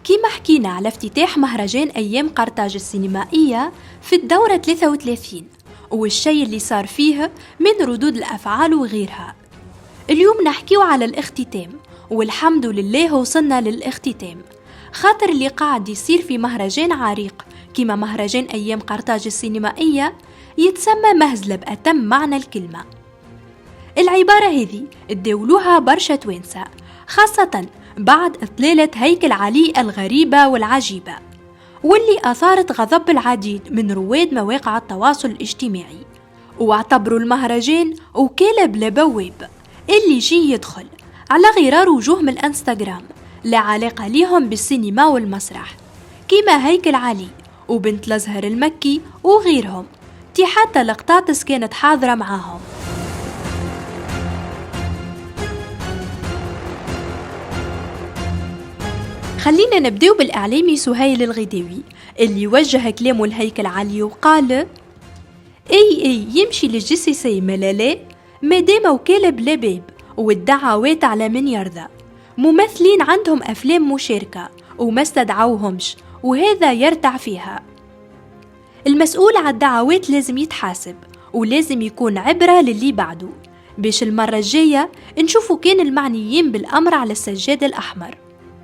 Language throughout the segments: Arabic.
كيما حكينا على افتتاح مهرجان أيام قرطاج السينمائية في الدورة 33 والشيء اللي صار فيه من ردود الأفعال وغيرها. اليوم نحكيو على الاختتام، والحمد لله وصلنا للاختتام، خاطر اللي قاعد يصير في مهرجان عريق كيما مهرجان أيام قرطاج السينمائية يتسمى مهزلة بأتم معنى الكلمة. العبارة هذه تداولوها برشا توانسة، خاصة بعد إطلالة هيكل علي الغريبة والعجيبة، واللي أثارت غضب العديد من رواد مواقع التواصل الاجتماعي، واعتبروا المهرجان وكالة بلا بواب اللي يجي يدخل على غرار وجوه من الانستغرام لا علاقة ليهم بالسينما والمسرح، كيما هيكل علي وبنت الأزهر المكي وغيرهم، تي حتى لقطات كانت حاضرة معاهم. خلينا نبدأ بالإعلامي سهيل الغداوي اللي وجه كلامه لهيكل علي وقال: أي يمشي للجسيسي ملالا مادام وكالة بلا باب والدعوات على من يرضى، ممثلين عندهم أفلام مشاركة وما استدعوهمش وهذا يرتع فيها. المسؤول على الدعوات لازم يتحاسب ولازم يكون عبرة للي بعده، باش المرة الجاية نشوفوا كان المعنيين بالأمر على السجاد الأحمر.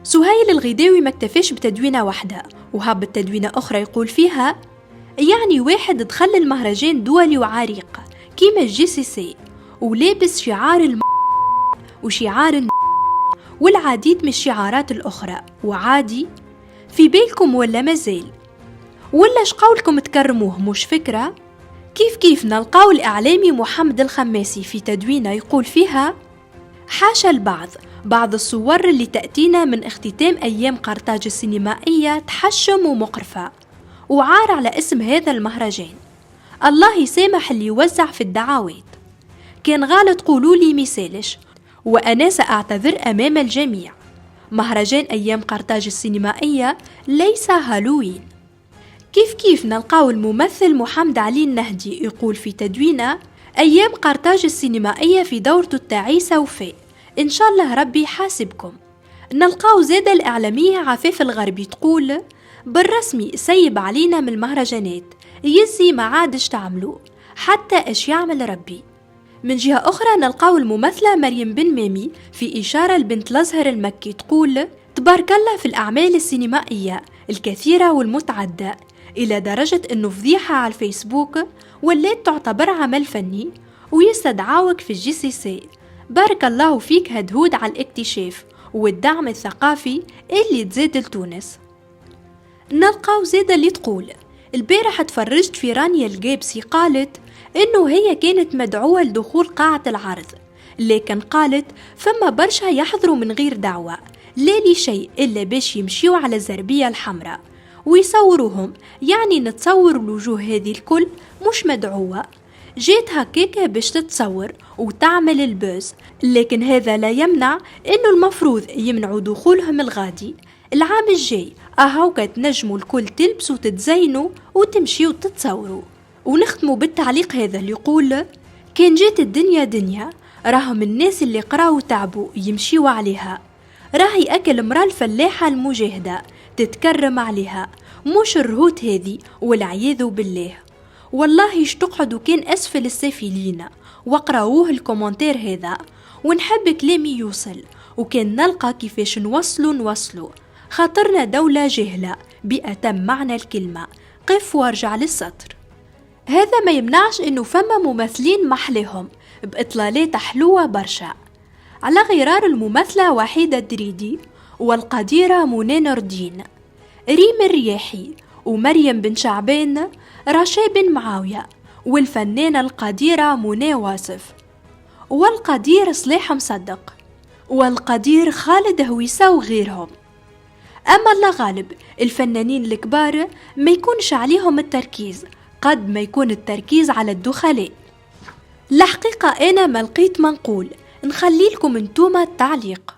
سهيل الغداوي ما اكتفاش بتدوينة واحدة وهب تدوينة أخرى يقول فيها: يعني واحد دخل المهرجان دولي وعريق كيما الجي ولابس شعار وشعار والعديد من الشعارات الأخرى وعادي، في بالكم ولا مازال؟ ولا شقولكم تكرموه مش فكرة؟ كيف نلقاو الإعلامي محمد الخماسي في تدوينة يقول فيها: حاشا بعض الصور اللي تأتينا من اختتام أيام قرطاج السينمائية تحشم ومقرفة وعار على اسم هذا المهرجان. الله يسامح اللي يوزع في الدعوات، كان غالط قولولي ميسالش وأنا سأعتذر أمام الجميع. مهرجان أيام قرطاج السينمائية ليس هالوين. كيف نلقاو الممثل محمد علي النهدي يقول في تدوينة: أيام قرطاج السينمائية في دورته التعيسة وفاء، إن شاء الله ربي حاسبكم. نلقاو زاد الإعلامية عفاف الغربي تقول: بالرسمي سيب علينا من المهرجانات، يزي ما عادش تعملوا حتى إيش يعمل ربي. من جهة أخرى نلقاو الممثلة مريم بن مامي في إشارة لبنت الأزهر المكي تقول: تبارك الله في الأعمال السينمائية الكثيرة والمتعدة، إلى درجة أنه فضيحة على الفيسبوك ولات تعتبر عمل فني ويستدعاوك في الجي. بارك الله فيك هدهود على الاكتشاف والدعم الثقافي اللي تزاد لتونس. نلقاو زادة اللي تقول: البارح تفرجت في رانيا الجابسي قالت إنه هي كانت مدعوة لدخول قاعة العرض، لكن قالت فما برشا يحضروا من غير دعوة، لا لي شيء إلا باش يمشيوا على الزربية الحمراء ويصوروهم، يعني نتصور الوجوه هذه الكل مش مدعوة، جيت هكاكا باش تتصور وتعمل البوز، لكن هذا لا يمنع إنه المفروض يمنعوا دخولهم الغادي. العام الجاي أهوكا تنجموا الكل تلبسوا وتتزينوا وتمشيوا وتتصوروا. ونختموا بالتعليق هذا اللي يقول: كان جات الدنيا دنيا، راهم الناس اللي قراوا وتعبوا يمشيوا عليها، راهي أكل مرا الفلاحة المجاهدة تتكرم عليها، مش الرهوت هذه والعياذ بالله. والله تقعدوا كان أسفل السافلين وقراوه الكومنتير هذا، ونحب كلامي يوصل وكان نلقى كيفاش نوصلوا، خاطرنا دولة جهلة بأتم معنى الكلمة. قف وارجع للسطر. هذا ما يمنعش انه فما ممثلين محلهم بإطلالات حلوة برشا، على غرار الممثلة وحيدة الدريدي والقديرة منى نور الدين، ريم الرياحي ومريم بن شعبان، رشا بن معاوية، والفنانة القديرة منى واصف، والقدير صلاح مصدق، والقدير خالد هويسة وغيرهم. أما الله غالب الفنانين الكبار ما يكونش عليهم التركيز قد ما يكون التركيز على الدخلاء. الحقيقة أنا ما لقيت منقول، نخلي لكم انتوما التعليق.